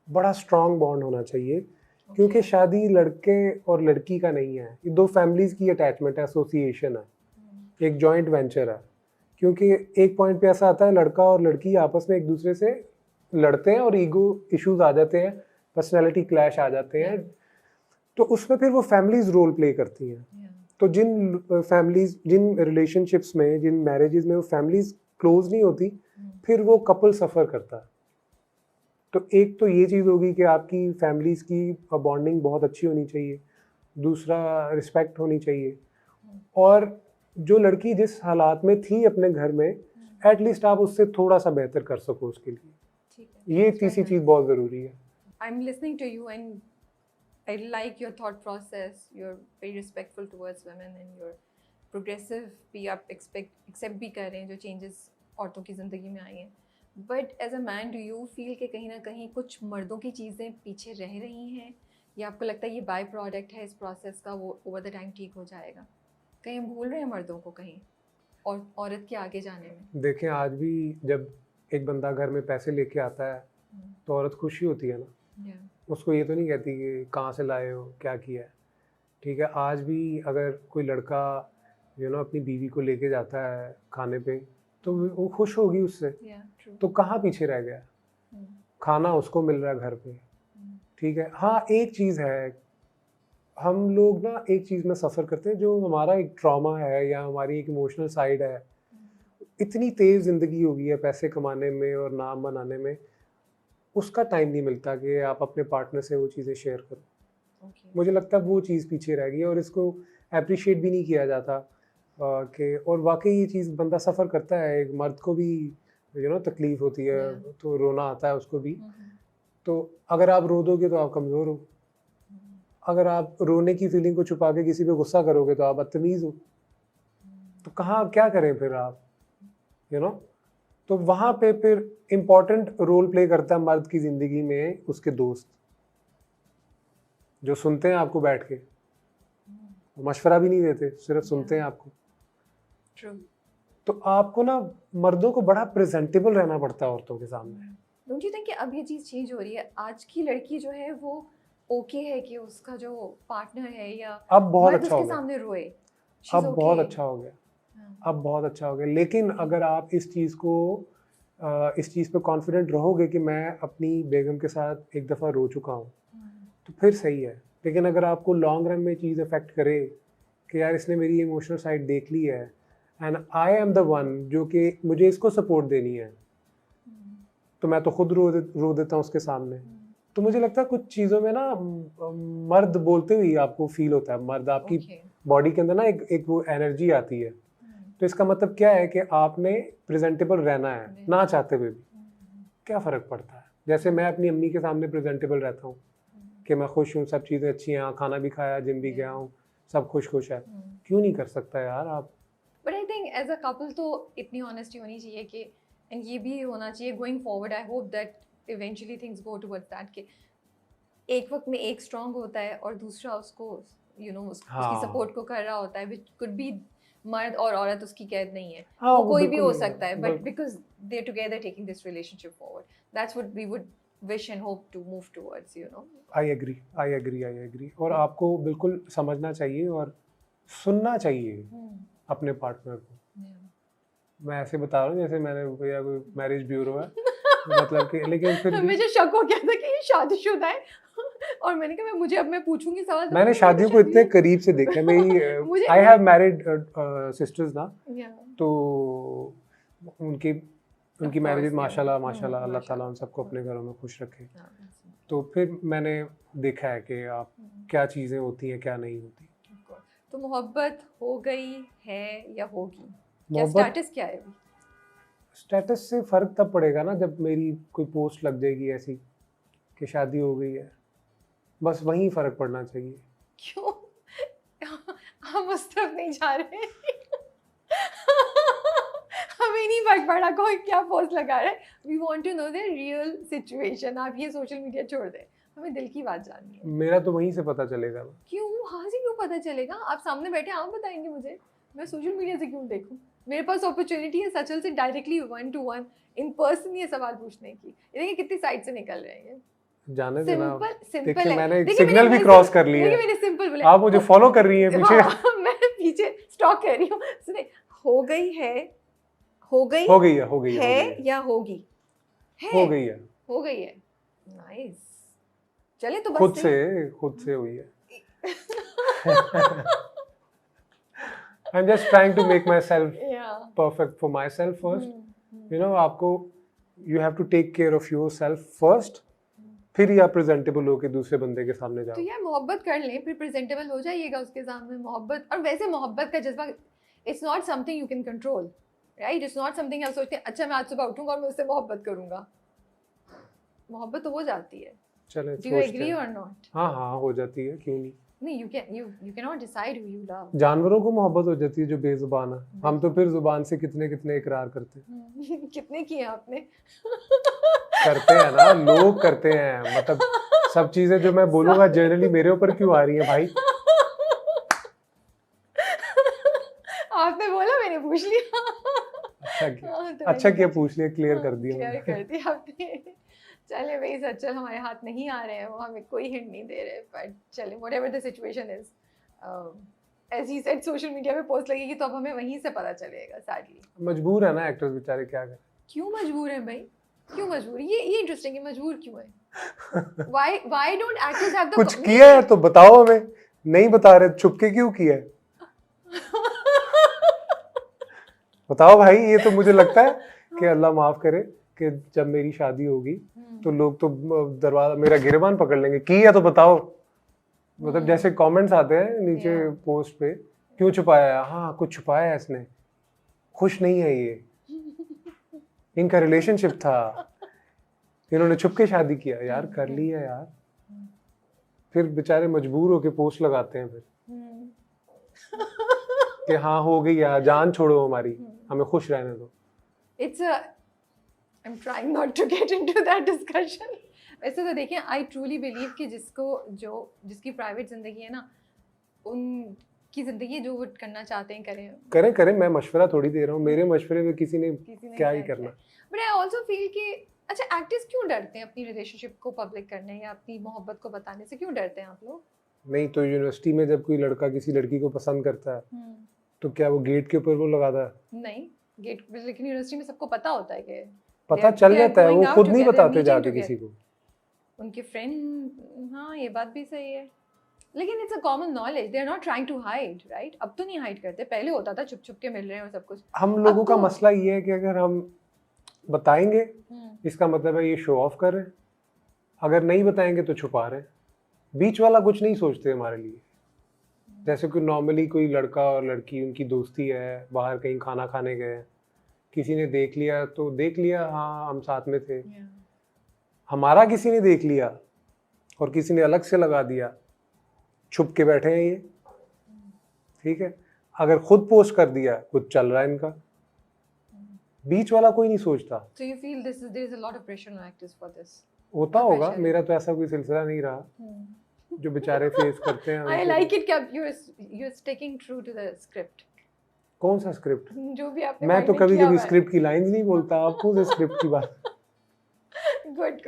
बड़ा strong bond होना चाहिए, क्योंकि शादी लड़के और लड़की का नहीं है, ये दो फैमिलीज की अटैचमेंट है, एसोसिएशन है, एक जॉइंट वेंचर है। क्योंकि एक पॉइंट पे ऐसा आता है लड़का और लड़की आपस में एक दूसरे से लड़ते हैं और ईगो इश्यूज आ जाते हैं, पर्सनैलिटी क्लैश आ जाते हैं, तो उसमें फिर वो फैमिलीज रोल प्ले करती हैं। तो जिन फैमिलीज, जिन रिलेशनशिप्स में, जिन मैरिजेस में वो फैमिलीज क्लोज नहीं होती, फिर वो कपल सफ़र करता है। तो एक तो ये चीज़ होगी कि आपकी फैमिलीज की बॉन्डिंग बहुत अच्छी होनी चाहिए, दूसरा रिस्पेक्ट होनी चाहिए, और जो लड़की जिस हालात में थी अपने घर में, एटलीस्ट आप उससे थोड़ा सा बेहतर कर सको उसके लिए। ये तीसरी चीज़ बहुत ज़रूरी है। I'm listening to you and I like your thought process. You're very respectful towards women and you're progressive भी आप accept भी कर रहे हैं जो changes औरतों की ज़िंदगी में आई हैं। But as a man, do you feel कि कहीं ना कहीं कुछ मर्दों की चीज़ें पीछे रह रही हैं, या आपको लगता है ये बाय प्रोडक्ट है इस प्रोसेस का, वो ओवर द टाइम ठीक हो जाएगा? कहीं हम भूल रहे हैं मर्दों को कहीं और औरत के आगे जाने में? देखें, आज भी जब एक बंदा घर में पैसे लेके आता है तो औरत खुशी होती है ना, उसको ये तो नहीं कहती कि कहाँ से लाए हो, क्या किया है। ठीक है, आज भी अगर कोई लड़का अपनी बीवी को लेके जाता है खाने पे, तो वो खुश होगी उससे। तो कहाँ पीछे रह गया, खाना उसको मिल रहा है घर पे। ठीक है, हाँ एक चीज़ है, हम लोग ना एक चीज़ में सफ़र करते हैं, जो हमारा एक ट्रॉमा है या हमारी एक इमोशनल साइड है। इतनी तेज़ ज़िंदगी हो गई है पैसे कमाने में और नाम बनाने में, उसका टाइम नहीं मिलता कि आप अपने पार्टनर से वो चीज़ें शेयर करो। मुझे लगता है वो चीज़ पीछे रह गई है और इसको एप्रिशिएट भी नहीं किया जाता कि, और वाकई ये चीज़ बंदा सफ़र करता है, एक मर्द को भी तकलीफ़ होती है, तो रोना आता है उसको भी। तो अगर आप रो दोगे तो आप कमज़ोर हो, अगर आप रोने की फीलिंग को छुपा के किसी पे गुस्सा करोगे तो आप बदतमीज़ हो। तो कहाँ क्या करें फिर आप, तो वहाँ पे फिर इम्पॉर्टेंट रोल प्ले करता है मर्द की ज़िंदगी में उसके दोस्त, जो सुनते हैं आपको बैठ के, मशवरा भी नहीं देते, सिर्फ सुनते हैं आपको। तो आपको ना मर्दों को बड़ा प्रेजेंटेबल रहना पड़ता है औरतों के सामने। डोंट यू थिंक कि अब ये चीज़ चेंज हो रही है? आज की लड़की जो है वो ओके है कि उसका जो पार्टनर है या अब बहुत मर्द अच्छा हो उसके गया, सामने रोए? अब बहुत अच्छा हो गया, अब बहुत अच्छा हो गया। लेकिन अगर आप इस चीज़ पे कॉन्फिडेंट रहोगे कि मैं अपनी बेगम के साथ एक दफ़ा रो चुका हूँ, तो फिर सही है। लेकिन अगर आपको लॉन्ग रन में चीज़ अफेक्ट करे कि यार इसने मेरी इमोशनल साइड देख ली है and I am the one जो कि मुझे इसको सपोर्ट देनी है, तो मैं तो खुद रो देता हूँ उसके सामने। तो मुझे लगता है कुछ चीज़ों में ना मर्द बोलते हुए आपको फील होता है, मर्द आपकी बॉडी के अंदर ना एक वो एनर्जी आती है। तो इसका मतलब क्या है कि आपने प्रेजेंटेबल रहना है ना चाहते हुए भी। क्या फ़र्क पड़ता है? जैसे मैं अपनी अम्मी के सामने प्रेजेंटेबल रहता हूँ कि मैं खुश हूँ, सब चीज़ें अच्छी हैं, खाना भी खाया, जिम भी गया हूँ, सब खुश है। क्यों नहीं कर सकता यार आप? But I think as a couple तो इतनी ऑनेस्टी होनी चाहिए कि, एंड ये भी होना चाहिए going forward, I hope that eventually things go towards that कि एक वक्त में एक स्ट्रांग होता है और दूसरा उसको उसकी सपोर्ट को कर रहा होता है, विच कुड बी मर्द और औरत उसकी कैद नहीं है, वो कोई भी हो सकता है, but because they together taking this relationship forward, that's what we would wish and hope to move towards, I agree. और आपको बिल्कुल समझना चाहिए और सुनना चाहिए अपने पार्टनर को। मैं ऐसे बता रहा हूँ जैसे मैंने भैया कोई मैरिज ब्यूरो है, मतलब कि, लेकिन फिर मुझे शक हो गया था कि ये शादीशुदा है और मैंने कहा मैं पूछूंगी सवाल। मैंने शादियों को इतने करीब से देखा है, मेरी आई हैव मैरिड सिस्टर्स ना, तो उनकी मैरिज माशाल्लाह अल्लाह ताला उन सबको अपने घरों में खुश रखे। तो फिर मैंने देखा है कि आप क्या चीज़ें होती हैं, क्या नहीं होती। तो मोहब्बत हो गई है या होगी? क्या स्टेटस क्या है? स्टेटस से फ़र्क तब पड़ेगा ना जब मेरी कोई पोस्ट लग जाएगी ऐसी कि शादी हो गई है, बस वहीं फ़र्क पड़ना चाहिए। क्यों? हम उस तरफ नहीं जा रहे हमें नहीं फर्क पड़ा कोई क्या पोस्ट लगा रहा है, we want to know the real situation. आप ये सोशल मीडिया छोड़ दें, हमें दिल की बात जाननी है। मेरा तो वहीं से पता चलेगा। क्यों? हाँ से क्यों पता चलेगा? आप सामने बैठे, आप बताएंगे मुझे, मैं सोशल मीडिया से क्यों देखूं? मेरे पास अपॉर्चुनिटी है सचल से डायरेक्टली 1-to-1 इन पर्सन ये सवाल पूछने की। ये देखिए कितनी साइड से निकल रहे हैं। जाने देना। सिंपल देखिए मैंने एक देखिए सिग्नल भी क्रॉस कर लिया देखिए है। मैंने सिंपल बोला। आप मुझे फॉलो कर रही हैं पीछे। हाँ, मैं पीछे स्टॉक कर रही हूँ। सुने, हो गई है, हो गई हो गई है, हो गई है, हो गई है है, या होगी? हो गई है। हो गई है। नाइस। चले तो बस खुद सही। से हुई है। I'm just trying to make myself Yeah. perfect for myself first. Hmm, You know, आपको you have to take care of yourself first. फिर ही आप प्रेजेंटेबल होके दूसरे बंदे के सामने तो जाओ। यार मोहब्बत कर लें, फिर प्रेजेंटेबल हो जाइएगा उसके सामने। मोहब्बत, और वैसे मोहब्बत का जज्बा, it's not something you can control, right? It's not something आप सोचते हैं अच्छा मैं आज सुबह उठूंगा और मैं उससे मोहब्बत करूंगा। मोहब्बत तो हो जाती है। चले डू यू एग्री और नॉट? हाँ हाँ, हो जाती है, क्यों नहीं। नहीं, you can not decide who you love. जानवरों को मोहब्बत हो जाती है जो बेजुबान है। हम तो फिर जुबान से कितने कितने इकरार करते हैं। कितने किए आपने? करते हैं ना, लोग करते हैं। मतलब सब चीजें जो मैं बोलूंगा जनरली मेरे ऊपर क्यों आ रही है भाई? आपने बोला, मैंने पूछ लिया। अच्छा किया, हाँ, तो अच्छा मैंने किया, पूछ- पूछ लिया, क्लियर कर दिया क्लियर मैंने। कर दिया आपने। चले भाई, सच्चल हमारे हाथ नहीं आ रहे हैं, वो हमें कोई हिंट नहीं दे रहे, बट चले whatever the situation is, as he said social media पे पोस्ट लगेगी तो अब हमें वहीं से पता चलेगा सैडली। मजबूर है ना एक्टर्स बेचारे, क्या करें। क्यों मजबूर है भाई? क्यों मजबूर? ये इंटरेस्टिंग है, मजबूर क्यों है? Why don't actors have the कुछ किया है तो बताओ हमें, नहीं बता रहे, छुपके क्यों किया है? बताओ भाई। ये तो मुझे लगता है कि अल्लाह माफ करे कि जब मेरी शादी होगी तो लोग तो दरवाजा मेरा गिरबान पकड़ लेंगे, की है तो बताओ। मतलब जैसे कमेंट्स आते हैं नीचे पोस्ट पे, क्यों छुपाया है? हाँ, कुछ छुपाया है इसने, खुश नहीं है ये, इनका रिलेशनशिप था, इन्होंने छुपके शादी किया। यार कर ली है यार। फिर बेचारे मजबूर होके पोस्ट लगाते हैं फिर कि हाँ हो गई यार, जान छोड़ो हमारी, हमें खुश रहने दो। It's a I'm trying not to get into that discussion. वैसे तो देखिए, I truly believe कि जिसकी प्राइवेट जिंदगी है ना, उनकी जिंदगी जो वो करना चाहते हैं करें। मैं मशवरा थोड़ी दे रहा हूँ, मेरे मशवरे में किसी ने क्या ही करना। बट आई ऑल्सो फील कि अच्छा, एक्टर्स क्यों डरते हैं अपनी रिलेशनशिप को पब्लिक करने या अपनी मोहब्बत को बताने से? क्यों डरते हैं आप लोग? नहीं तो यूनिवर्सिटी में जब कोई लड़का किसी लड़की को पसंद करता है तो क्या वो गेट के ऊपर वो लगाता है? नहीं, गेट, लेकिन यूनिवर्सिटी में सबको पता होता है कि पता चल जाता है, वो खुद नहीं बताते जाके किसी को। उनके फ्रेंड, हाँ ये बात भी सही है, लेकिन it's a common knowledge, they are not trying to hide, right? अब तो नहीं हाइड करते, पहले होता था छुप छुप के मिल रहे हैं और सब कुछ। हम लोगों का मसला ये है कि अगर हम बताएंगे इसका मतलब है ये शो ऑफ कर रहे हैं, अगर नहीं बताएंगे तो छुपा रहे हैं। बीच वाला कुछ नहीं सोचते हमारे लिए। जैसे कि नॉर्मली कोई लड़का और लड़की, उनकी दोस्ती है, बाहर कहीं खाना खाने गए, किसी ने देख लिया तो देख लिया, हाँ हम साथ में थे। हमारा किसी ने देख लिया और किसी ने अलग से लगा दिया, छुप के बैठे हैं ये, ठीक है। अगर खुद पोस्ट कर दिया, कुछ चल रहा है इनका, बीच वाला कोई नहीं सोचता। So you feel there is a lot of pressure on actors for this? होता होगा, मेरा तो ऐसा कोई सिलसिला नहीं रहा जो बेचारे फेस करते हैं। I like it कि you're sticking true to the script. कौन सा स्क्रिप्ट? जो भी आपने मैं तो कभी कभी स्क्रिप्ट की लाइंस नहीं बोलता, आप कौन से स्क्रिप्ट की बात? गुड